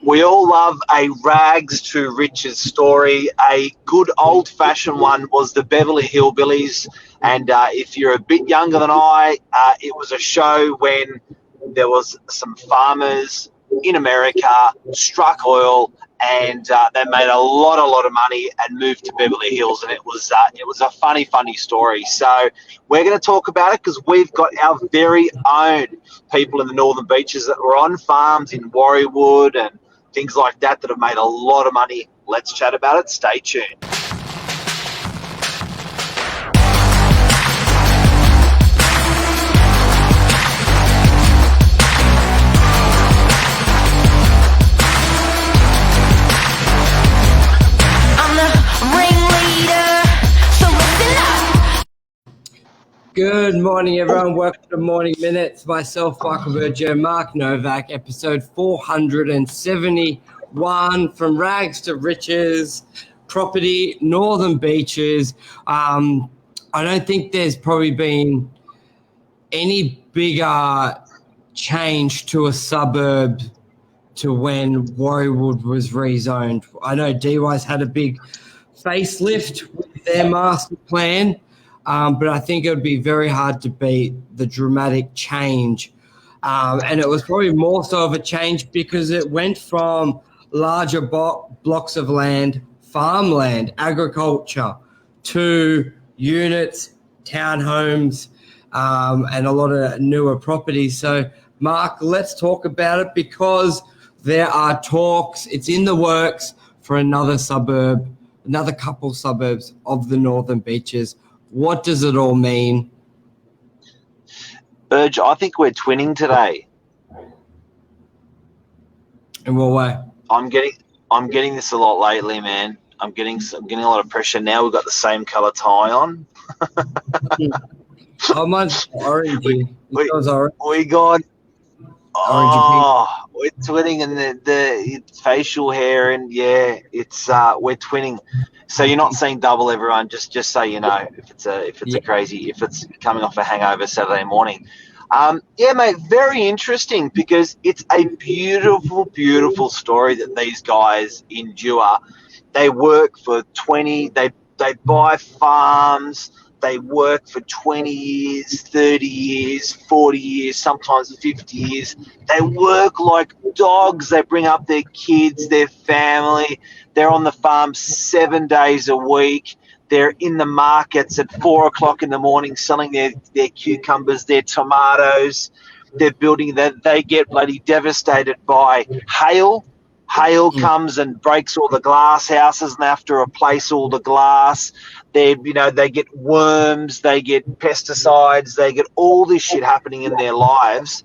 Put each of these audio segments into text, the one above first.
We all love a rags to riches story. A good old-fashioned one was the Beverly Hillbillies. And if you're a bit younger than I, it was a show when there was some farmers in America struck oil, and they made a lot of money and moved to Beverly Hills. And it was a funny story. So we're going to talk about it because we've got our very own people in the Northern Beaches that were on farms in Warriewood and things like that have made a lot of money. Let's chat about it. Stay tuned. Good morning, everyone. Welcome to Morning Minutes. Myself, Michael BURGIO, Mark Novak, episode 471, From Rags to Riches, Property, Northern Beaches. I don't think there's probably been any bigger change to a suburb to when Warriewood was rezoned. I know DY's had a big facelift with their master plan. But I think it would be very hard to beat the dramatic change. And it was probably more so of a change because it went from larger blocks of land, farmland, agriculture, to units, townhomes, and a lot of newer properties. So, Mark, let's talk about it because there are talks, it's in the works for another couple suburbs of the Northern Beaches. What does it all mean? Burge, I think we're twinning today. In what way? I'm getting this a lot lately, man. I'm getting a lot of pressure now. We've got the same colour tie on. Oh, mine's orangey. We got. We're twinning, and the facial hair, and yeah, it's we're twinning. So you're not seeing double, everyone. Just so you know, if it's coming off a hangover Saturday morning. Yeah, mate, very interesting because it's a beautiful story that these guys endure. They work for 20. They buy farms. They work for 20 years, 30 years, 40 years, sometimes 50 years. They work like dogs. They bring up their kids, their family. They're on the farm 7 days a week. They're in the markets at 4 o'clock in the morning selling their cucumbers, their tomatoes. They're building that. They get bloody devastated by hail. Hail comes and breaks all the glass houses, and they have to replace all the glass. They get worms, they get pesticides, they get all this shit happening in their lives,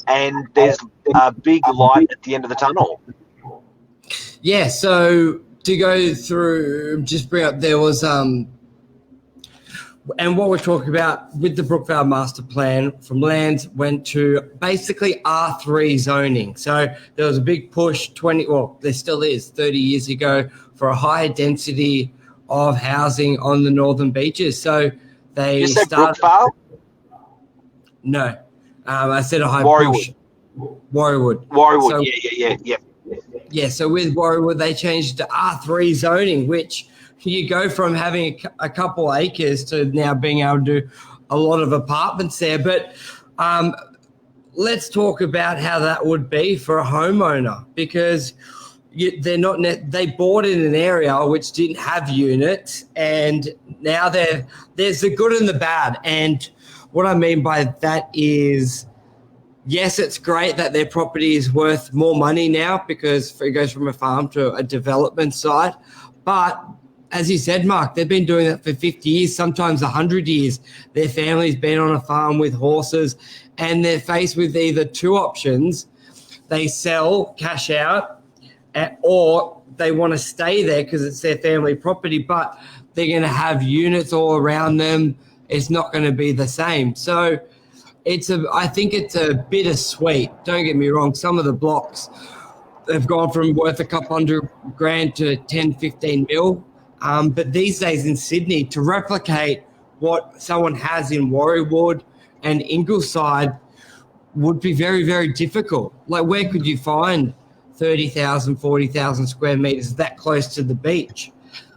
and there's a big light at the end of the tunnel. Yeah, so to go through, just bring up, there was and what we're talking about with the Brookvale Master Plan, from lands went to basically R3 zoning. So there was a big push there still is 30 years ago for a higher density of housing on the Northern Beaches. So they started. Brookvale? No, I said a high push. Warriewood. So, Yeah. Yeah, so with Warriewood, they changed to R3 zoning, which you go from having a couple acres to now being able to do a lot of apartments there. But let's talk about how that would be for a homeowner, because they bought in an area which didn't have units, and now there's the good and the bad. And what I mean by that is, yes, it's great that their property is worth more money now because it goes from a farm to a development site. But as you said, Mark, they've been doing that for 50 years, sometimes 100 years. Their family's been on a farm with horses, and they're faced with either two options. They sell, cash out, or they want to stay there because it's their family property, but they're going to have units all around them. It's not going to be the same. So I think it's a bittersweet. Don't get me wrong. Some of the blocks have gone from worth a couple $100,000 to 10, 15 mil. But these days in Sydney, to replicate what someone has in Warriewood and Ingleside would be very, very difficult. Like, where could you find 30,000, 40,000 square meters that close to the beach.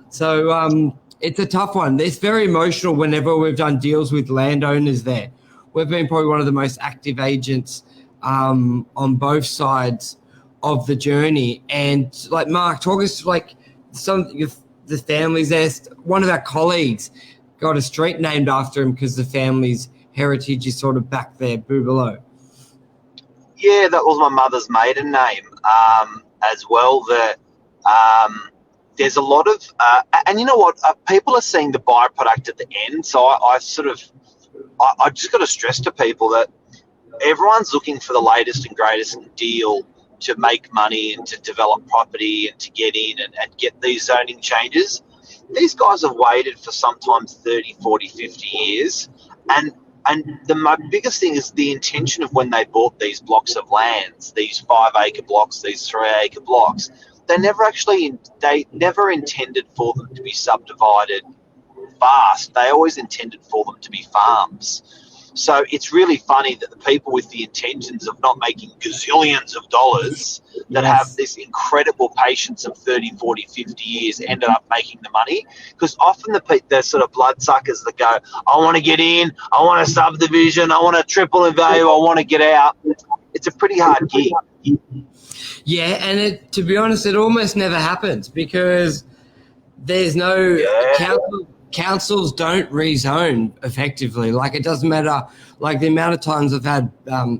So it's a tough one. It's very emotional whenever we've done deals with landowners there. We've been probably one of the most active agents on both sides of the journey. And like Mark, talk us like the families there. One of our colleagues got a street named after him because the family's heritage is sort of back there, Boogaloo. Yeah, that was my mother's maiden name as well. There's a lot of, and you know what, people are seeing the byproduct at the end. So I just got to stress to people that everyone's looking for the latest and greatest deal to make money and to develop property and to get in and get these zoning changes. These guys have waited for sometimes 30, 40, 50 years. And my biggest thing is the intention of when they bought these blocks of lands, these 5-acre blocks, these 3-acre blocks. They never intended for them to be subdivided fast. They always intended for them to be farms. So it's really funny that the people with the intentions of not making gazillions of dollars that have this incredible patience of 30, 40, 50 years ended up making the money. Because often the sort of bloodsuckers that go, I want to get in, I want a subdivision, I want to triple in value, I want to get out. It's a pretty hard gig. Yeah, and to be honest, it almost never happens because there's no councils don't rezone effectively. Like, it doesn't matter. Like, the amount of times I've had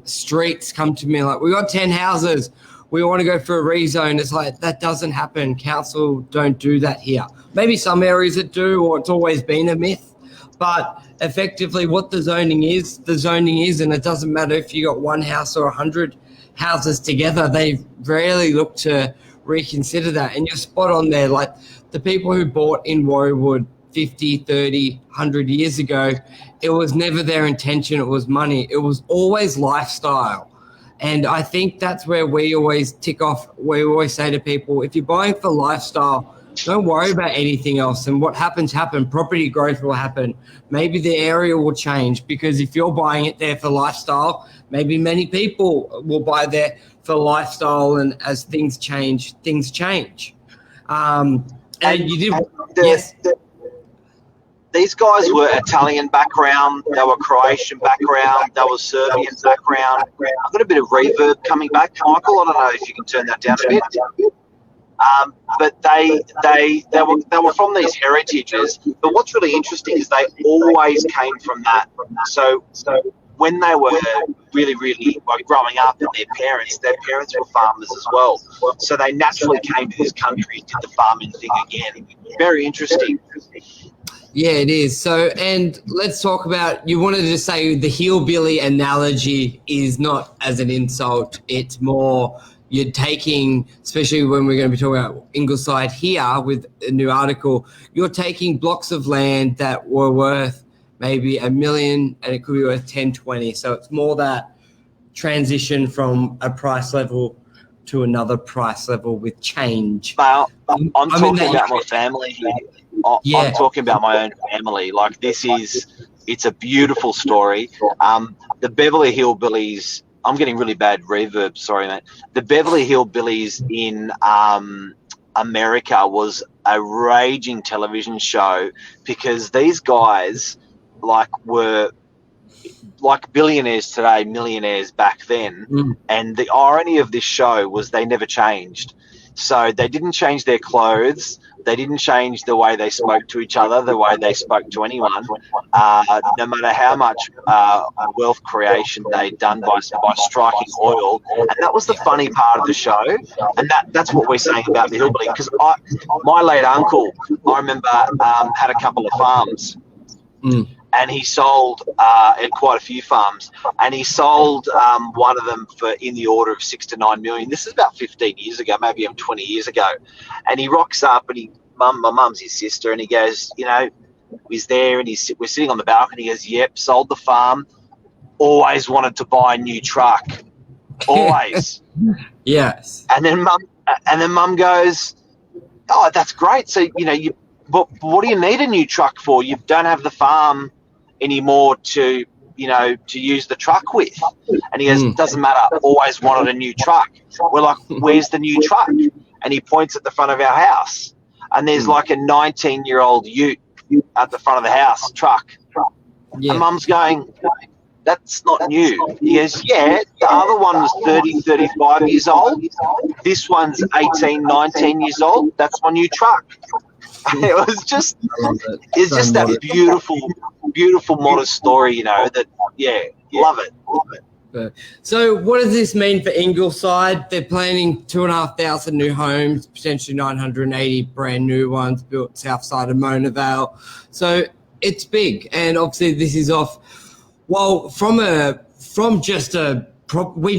streets come to me like, we got 10 houses, we want to go for a rezone. It's like, that doesn't happen. Council don't do that here. Maybe some areas that do, or it's always been a myth. But effectively what the zoning is, and it doesn't matter if you got one house or 100 houses together. They rarely look to reconsider that. And you're spot on there. Like, the people who bought in Warriewood 50, 30, 100 years ago, it was never their intention. It was money. It was always lifestyle. And I think that's where we always tick off. We always say to people, if you're buying for lifestyle, don't worry about anything else. And what happens. Property growth will happen. Maybe the area will change, because if you're buying it there for lifestyle, maybe many people will buy there for lifestyle. And as things change, things change. And you did, yes. These guys were Italian background, they were Croatian background, they were Serbian background. I've got a bit of reverb coming back, Michael. I don't know if you can turn that down a bit. But they were from these heritages. But what's really interesting is they always came from that. So when they were really, really growing up, and their parents were farmers as well. So they naturally came to this country and did the farming thing again. Very interesting. Yeah, it is. So, and let's talk about, you wanted to say the hillbilly analogy is not as an insult. It's more, you're taking, especially when we're going to be talking about Ingleside here with a new article, you're taking blocks of land that were worth maybe $1 million and it could be worth 10, 20. So it's more that transition from a price level to another price level with change. Well, I'm talking about my family here. I'm talking about my own family. Like, it's a beautiful story. The Beverly Hillbillies, I'm getting really bad reverb, sorry, mate. The Beverly Hillbillies in America was a raging television show, because these guys were like billionaires today, millionaires back then. And the irony of this show was they never changed. So they didn't change their clothes. They didn't change the way they spoke to each other, the way they spoke to anyone, no matter how much wealth creation they'd done by striking oil. And that was the funny part of the show. And that's what we're saying about the hillbilly. Because my late uncle, I remember, had a couple of farms. And he sold at quite a few farms, and he sold one of them for in the order of $6 to $9 million. This is about 15 years ago, maybe even 20 years ago. And he rocks up, and my mum's his sister, and he goes, he's there, and we're sitting on the balcony. He goes, "Yep, sold the farm. Always wanted to buy a new truck, always." Yes. And then mum goes, "Oh, that's great. So but what do you need a new truck for? You don't have the farm anymore to to use the truck with. And he goes, doesn't matter, always wanted a new truck. We're like, where's the new truck? And he points at the front of our house. And there's like a 19-year-old ute at the front of the house, truck. Yeah. And Mum's going, that's not new. He goes, yeah, the other one was 30, 35 years old. This one's 18, 19 years old. That's my new truck. It was just, it's so just modest. That beautiful, modest story, that, love it. So what does this mean for Ingleside? They're planning 2,500 new homes, potentially 980 brand new ones built south side of Mona Vale. So it's big. And obviously this is off, we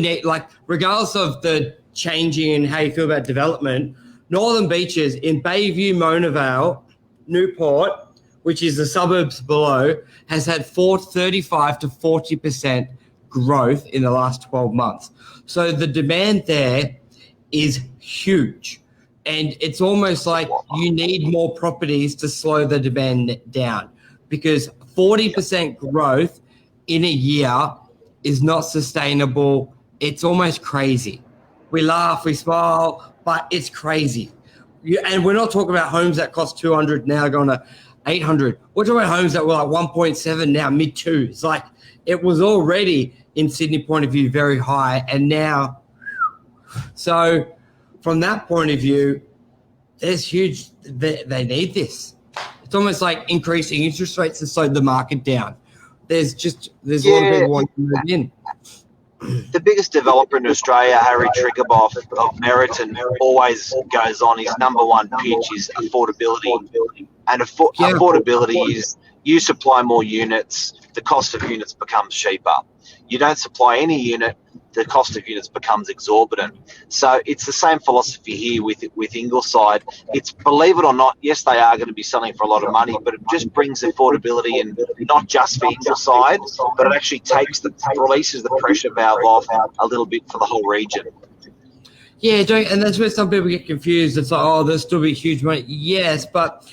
need, like, regardless of the changing and how you feel about development, Northern Beaches in Bayview, Mona Vale, Newport, which is the suburbs below, has had 35 to 40% growth in the last 12 months. So the demand there is huge. And it's almost like you need more properties to slow the demand down, because 40% growth in a year is not sustainable. It's almost crazy. We laugh, we smile, but it's crazy. And we're not talking about homes that cost 200 now going to 800. We're talking about homes that were like 1.7 now, mid twos. Like, it was already, in Sydney point of view, very high. And now, so from that point of view, there's huge, they need this. It's almost like increasing interest rates to slow the market down. There's a lot of people wanting to move in. The biggest developer in Australia, Harry Triggerboff of Meriton, always goes on. His number one pitch is affordability. And affordability is you supply more units, the cost of units becomes cheaper. You don't supply any unit, the cost of units becomes exorbitant. So it's the same philosophy here with Ingleside. It's, believe it or not, yes, they are going to be selling for a lot of money, but it just brings affordability, and not just for Ingleside, but it actually releases the pressure valve off a little bit for the whole region. Yeah, and that's where some people get confused. It's like, there'll still be huge money. Yes, but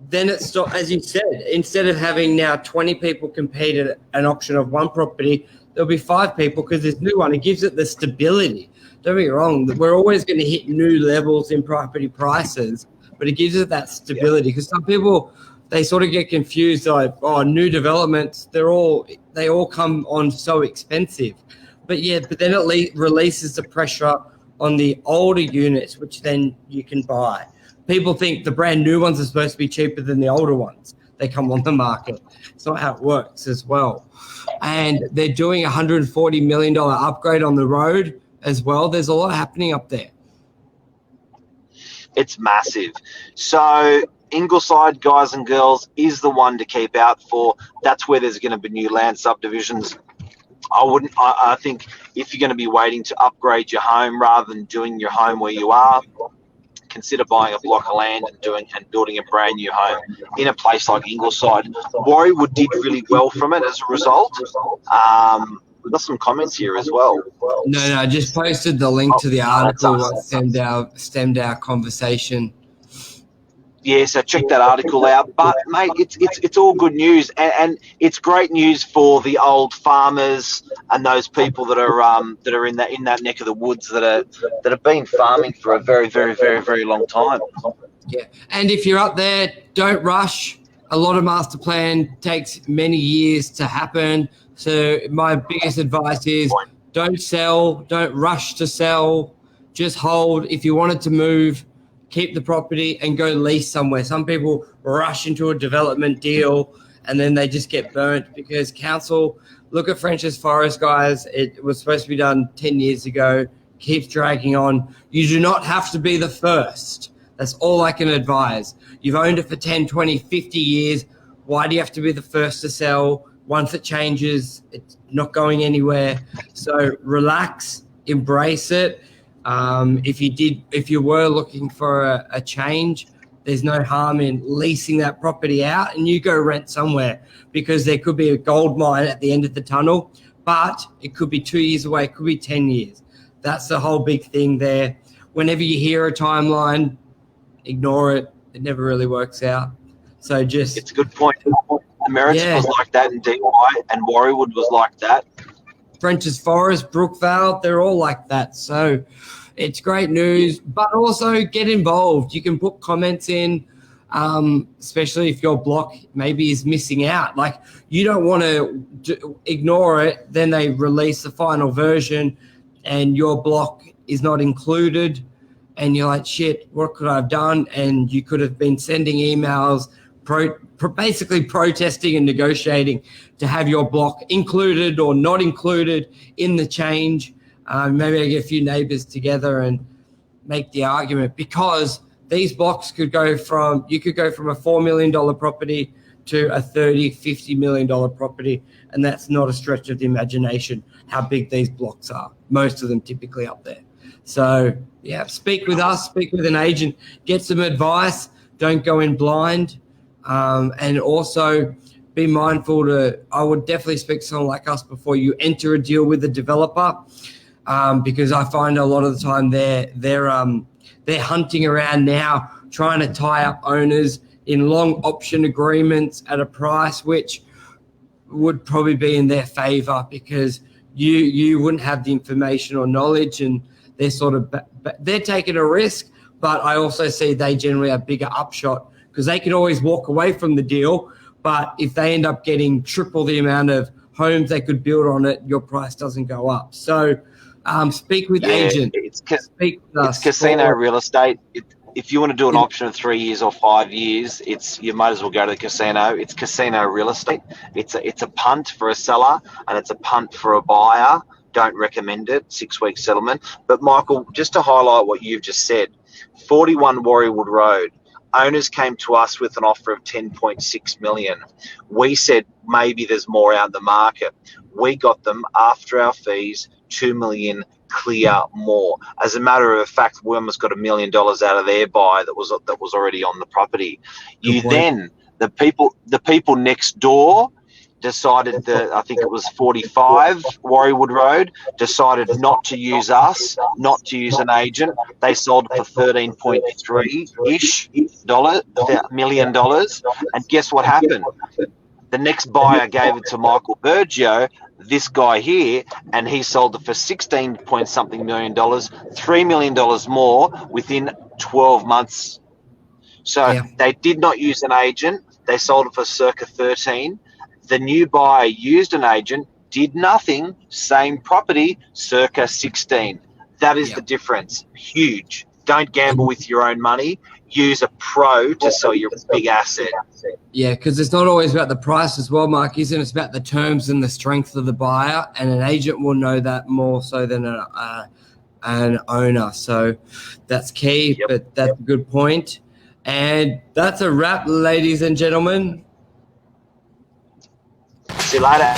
then it's still, as you said, instead of having now 20 people compete at an auction of one property, there'll be 5 people because there's new one. It gives it the stability. Don't get me wrong, we're always going to hit new levels in property prices, but it gives it that stability, because some people, they sort of get confused, like, new developments, they all come on so expensive. But then it releases the pressure on the older units, which then you can buy. People think the brand new ones are supposed to be cheaper than the older ones. They come on the market. It's not how it works as well. And they're doing a $140 million upgrade on the road as well. There's a lot happening up there. It's massive. So Ingleside, guys and girls, is the one to keep out for. That's where there's going to be new land subdivisions. I think if you're going to be waiting to upgrade your home rather than doing your home where you are, consider buying a block of land and building a brand new home in a place like Ingleside. Warriewood did really well from it as a result. We've got some comments here as well. No, I just posted the link to the article that stemmed our conversation. Yeah, so check that article out. But mate, it's all good news, and it's great news for the old farmers and those people that are in that neck of the woods that have been farming for a very, very, very, very long time. Yeah, and if you're up there, don't rush. A lot of master plan takes many years to happen. So my biggest advice is don't sell, don't rush to sell. Just hold. If you wanted to move, keep the property and go lease somewhere. Some people rush into a development deal and then they just get burnt because council, look at French's Forest, guys. It was supposed to be done 10 years ago, keeps dragging on. You do not have to be the first. That's all I can advise. You've owned it for 10, 20, 50 years. Why do you have to be the first to sell? Once it changes, it's not going anywhere. So relax, embrace it. If you were looking for a change, there's no harm in leasing that property out and you go rent somewhere, because there could be a gold mine at the end of the tunnel, but it could be 2 years away, it could be 10 years. That's the whole big thing there. Whenever you hear a timeline, ignore it. It never really works out. So it's a good point. Merritts was like that, and DY and Warriewood was like that. French's Forest, Brookvale, they're all like that. So it's great news, but also get involved. You can put comments in, especially if your block maybe is missing out. Like, you don't want to ignore it. Then they release the final version and your block is not included. And you're like, shit, what could I have done? And you could have been sending emails, basically protesting and negotiating to have your block included or not included in the change. Maybe I get a few neighbors together and make the argument, because these blocks you could go from a $4 million property to a $30-50 million property. And that's not a stretch of the imagination how big these blocks are. Most of them typically up there. So yeah, speak with us, speak with an agent, get some advice. Don't go in blind. And also be mindful I would definitely speak to someone like us before you enter a deal with a developer, because I find a lot of the time they're hunting around now trying to tie up owners in long option agreements at a price which would probably be in their favor, because you wouldn't have the information or knowledge, and they're taking a risk. But I also see they generally have bigger upshot, because they can always walk away from the deal. But if they end up getting triple the amount of homes they could build on it, your price doesn't go up. So speak with agents. Speak with us. It's casino real estate. If you want to do an option of 3 years or 5 years, you might as well go to the casino. It's casino real estate. It's a punt for a seller and it's a punt for a buyer. Don't recommend it. 6-week settlement. But Michael, just to highlight what you've just said, 41 Warriewood Road. Owners came to us with an offer of 10.6 million. We said maybe there's more out in the market. We got them after our fees, 2 million clear more. As a matter of fact, we almost got $1 million out of their buy that was already on the property. The people next door decided that, I think it was 45 Warriewood Road, decided not to use us, not to use an agent. They sold it for $13.3-ish million. And guess what happened? The next buyer gave it to Michael BURGIO, this guy here, and he sold it for 16 point something million dollars, $3 million more within 12 months. So they did not use an agent. They sold it for circa 13. The new buyer used an agent, did nothing, same property, circa 16. That is the difference. Huge. Don't gamble with your own money. Use a pro to sell your big asset. Yeah, because it's not always about the price as well, Mark, isn't it? It's about the terms and the strength of the buyer, and an agent will know that more so than an owner. So that's key, but that's a good point. And that's a wrap, ladies and gentlemen. See you later.